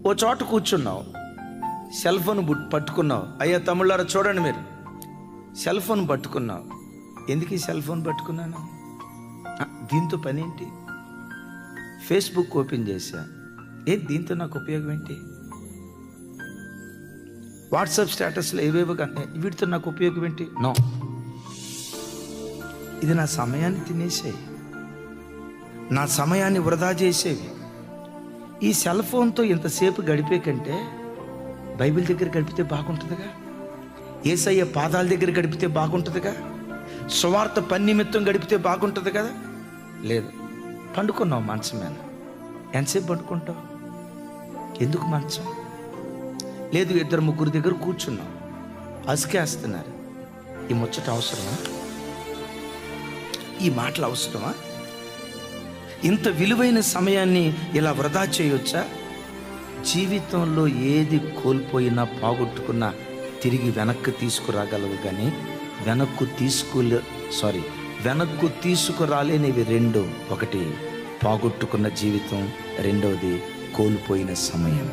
ఓ చోట కూర్చున్నావు, cell phone పట్టుకున్నావు. అయ్యా తమ్ముళ్ళారా చూడండి, మీరు సెల్ ఫోన్ పట్టుకున్నావు. ఎందుకు ఈ సెల్ ఫోన్ పట్టుకున్నాను? దీంతో పని ఏంటి? ఫేస్బుక్ ఓపెన్ చేశా, దీంతో నాకు ఉపయోగం ఏంటి? వాట్సాప్ స్టేటస్లో ఏవేవో వీటితో నాకు ఉపయోగం ఏంటి? నో, ఇది నా సమయాన్ని తినేసేవి, నా సమయాన్ని వృధా చేసేవి. ఈ సెల్ ఫోన్తో ఇంతసేపు గడిపే కంటే బైబిల్ దగ్గర గడిపితే బాగుంటుందిగా, యేసయ్య పాదాల దగ్గర గడిపితే బాగుంటుందిగా, సువార్త పని నిమిత్తం గడిపితే బాగుంటుంది కదా. లేదు, పండుకున్నావు మంచం మీద. ఎంతసేపు పండుకుంటావు? ఎందుకు మంచం? లేదు, 2-3 దగ్గర కూర్చున్నావు, అసుకేస్తున్నారు. ఈ ముచ్చట అవసరమా? ఈ మాటలు అవసరమా? ఇంత విలువైన సమయాన్ని ఇలా వృధా చేయొచ్చా? జీవితంలో ఏది కోల్పోయినా పోగొట్టుకున్నా తిరిగి వెనక్కి తీసుకురాగలవు, కానీ వెనక్కు తీసుకురాలేనివి రెండు. ఒకటి పోగొట్టుకున్న జీవితం, రెండవది కోల్పోయిన సమయం.